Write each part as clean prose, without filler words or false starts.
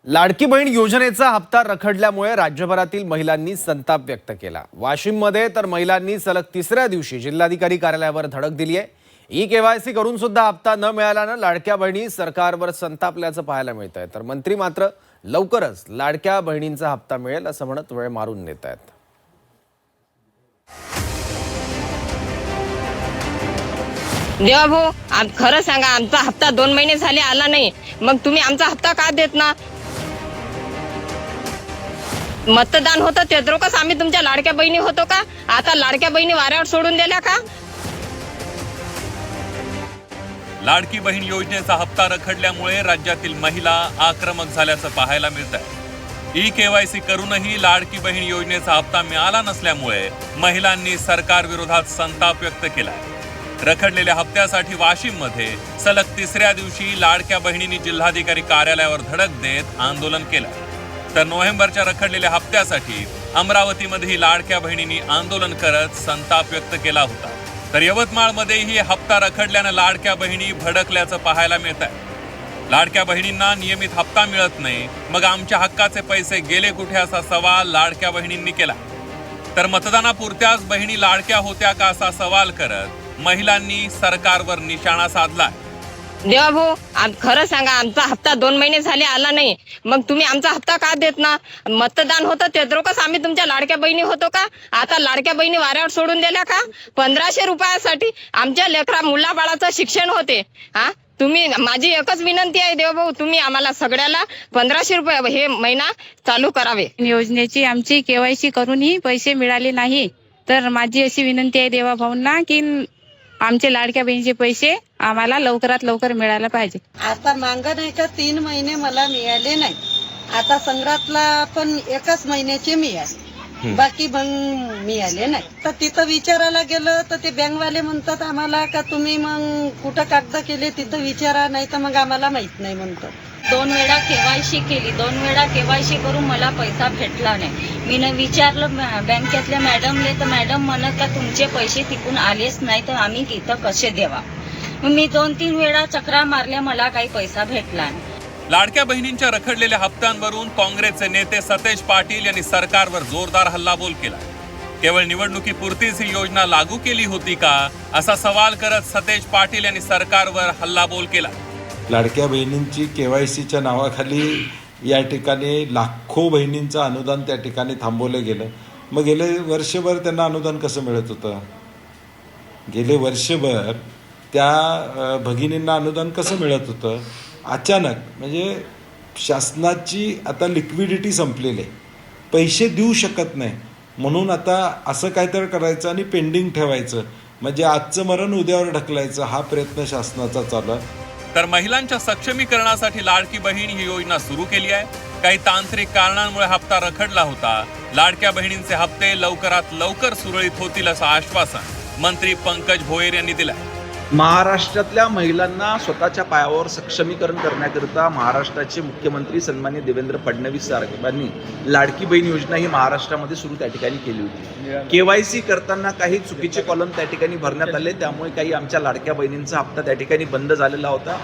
लाडकी बहीण योजनेचा हप्ता रखडल्यामुळे राज्यभरातील महिलांनी संताप व्यक्त केला। वाशिममध्ये तर महिलांनी सलग तिसऱ्या दिवशी जिल्हाधिकारी कार्यालयावर धडक दिली आहे। ई-केवायसी करून सुद्धा हप्ता न मिळाल्याने लाडक्या बहिणी सरकारवर संतापल्याचं पाहायला मिळतंय। तर मंत्री मात्र लवकरच लाडक्या बहिणींचा हप्ता मिळेल असं म्हणत वेळ मारून नेत आहेत। देवा भाऊ, खरं सांगा, आमचा हप्ता 2 महिने झाले आला नाही, मग तुम्ही आमचा हप्ता का देत ना? मतदान होतं तेव्हा आम्ही तुमच्या लाडक्या बहिणी होतो का? आता लाडक्या बहिणी वाऱ्यावर सोडून दिल्या का? लाडकी बहीण योजनेचा हप्ता रखडल्यामुळे राज्यातील महिला आक्रमक झाल्याचं पाहायला मिळतंय। ई-केवायसी करूनही लाडकी बहीण योजनेचा हप्ता मिळाला नसल्यामुळे महिलांनी सरकार विरोधात संताप व्यक्त केलाय। रखडलेल्या हप्त्यासाठी वाशिममध्ये सलग तिसऱ्या दिवशी लाडक्या बहिणींनी जिल्हाधिकारी कार्यालयावर धडक देत आंदोलन केलं। तर नोव्हेंबरच्या रखडलेल्या हप्त्यासाठी अमरावतीमध्येही लाडक्या बहिणींनी आंदोलन करत संताप व्यक्त केला होता। तर यवतमाळमध्येही हप्ता रखडल्यानं लाडक्या बहिणी भडकल्याचं पाहायला मिळत आहे। लाडक्या बहिणींना नियमित हप्ता मिळत नाही, मग आमच्या हक्काचे पैसे गेले कुठे असा सवाल लाडक्या बहिणींनी केला। तर मतदानापुरत्याच बहिणी लाडक्या होत्या का असा सवाल करत महिलांनी सरकारवर निशाणा साधलाय। देवा भाऊ, खरं सांगा, आमचा हप्ता 2 महिने झाले आला नाही, मग तुम्ही आमचा हप्ता का देत ना? मतदान होतं तेव्हा आम्ही तुमच्या लाडक्या बहिणी होतो का? आता लाडक्या बहिणी वाऱ्यावर सोडून दिल्या का? 1500 रुपयासाठी आमच्या लेकरा मुलाबाळाचं शिक्षण होते। तुम्ही, माझी एकच विनंती आहे देवा भाऊ, तुम्ही आम्हाला सगळ्याला 1500 रुपये हे महिना चालू करावे। योजनेची आमची केवायसी करूनही पैसे मिळाले नाही, तर माझी अशी विनंती आहे देवा भाऊंना की आमचे लाडक्या बहिणीचे पैसे आम्हाला लवकरात लवकर मिळायला पाहिजे। आता मागं नाही का 3 महिने मला मिळाले नाही, आता संग्रातला पण 1 महिन्याचे मिळाले, बाकी मग मिळाले नाही। तर तिथं विचारायला गेलं तर ते बँकवाले म्हणतात आम्हाला का तुम्ही मग कुठं कागद केले तिथं विचारा, नाही तर मग आम्हाला माहित नाही म्हणतात। 2 वेळा केवायसी केली, 2 वेळा केवायसी करून मला पैसा भेटला नाही। मी विचारलं बँकेतल्या मॅडमले, तर मॅडम म्हणत का तुमचे पैसे तिकून आलेच नाही, तर आम्ही इथं कसे देवा? मी 2-3 वेळा चक्रा मारल्या, मला काही पैसा भेटला नाही। लाडक्या बहिणींच्या रखडलेल्या हप्त्यांवरून काँग्रेसचे नेते सतेज पाटील यांनी सरकारवर जोरदार हल्लाबोल केला। केवळ निवडणुकीपुरतीच ही योजना लागू केली होती का असा सवाल करत सतेज पाटील यांनी सरकारवर हल्लाबोल केला। लाडक्या बहिणींची केवायसीच्या नावाखाली या ठिकाणी लाखो बहिणींचं अनुदान त्या ठिकाणी थांबवलं गेलं। मग गेले वर्षभर त्यांना अनुदान कसं मिळत होतं? गेले वर्षभर त्या भगिनींना अनुदान कसं मिळत होतं? अचानक म्हणजे शासनाची आता लिक्विडिटी संपलेली आहे, पैसे देऊ शकत नाही, म्हणून आता असं काहीतरी करायचं आणि पेंडिंग ठेवायचं, म्हणजे आजचं मरण उद्यावर ढकलायचं, हा प्रयत्न शासनाचा चालू आहे। तर महिलांच्या सक्षमीकरणासाठी लाडकी बहीण ही योजना सुरू केली आहे। काही तांत्रिक कारणांमुळे हप्ता रखडला होता। लाडक्या बहिणींचे हप्ते लवकरात लवकर सुरळीत होतील असं आश्वासन मंत्री पंकज भोयर यांनी दिलंय। महाराष्ट्रातल्या महिलांना स्वतःच्या पायावर सक्षमीकरण करण्याकरिता महाराष्ट्राचे मुख्यमंत्री सन्माननीय देवेंद्र फडणवीस साहेबांनी लाडकी बहीण योजना ही महाराष्ट्रामध्ये सुरू त्या ठिकाणी केली होती। केवायसी करताना काही चुकीचे कॉलम त्या ठिकाणी भरण्यात आले, त्यामुळे काही आमच्या लाडक्या बहिणींचा हप्ता त्या ठिकाणी बंद झालेला होता।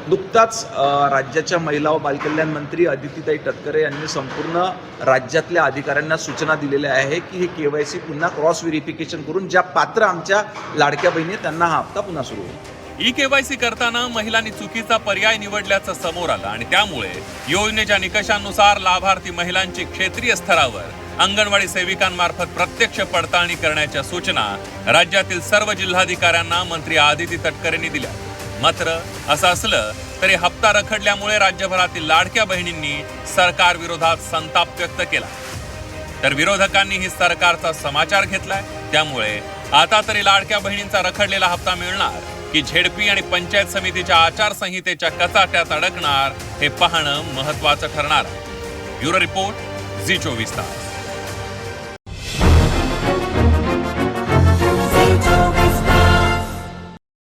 नुकताच राज्याच्या महिला व बालकल्याण मंत्री अदितीताई तटकरे यांनी संपूर्ण राज्यातल्या अधिकाऱ्यांना सूचना दिलेल्या आहे की हे केवायसी पुन्हा क्रॉस व्हेरिफिकेशन करून ज्या पात्र आमच्या लाडक्या बहिणी त्यांना हा हप्ता पुन्हा सुरू होईल। ई-केवायसी करताना महिलांनी चुकीचा पर्याय निवडल्याचं समोर आलं आणि त्यामुळे योजनेच्या निकषांनुसार लाभार्थी महिलांची क्षेत्रीय स्तरावर अंगणवाडी सेविकांमार्फत प्रत्यक्ष पडताळणी करण्याच्या सूचना राज्यातील सर्व जिल्हाधिकाऱ्यांना मंत्री अदिती तटकरेंनी दिल्या। मात्र असं असलं तरी हप्ता रखडल्यामुळे राज्यभरातील लाडक्या बहिणींनी सरकार विरोधात संताप व्यक्त केला। तर विरोधकांनीही सरकारचा समाचार घेतलाय, त्यामुळे आता तरी लाडक्या बहिणींचा रखडलेला हप्ता मिळणार की झेडपी आणि पंचायत समितीच्या आचारसंहितेच्या कचाट्यात अडकणार हे पाहणं महत्त्वाचं ठरणार आहे। ब्युरो रिपोर्ट, झी 24 तास।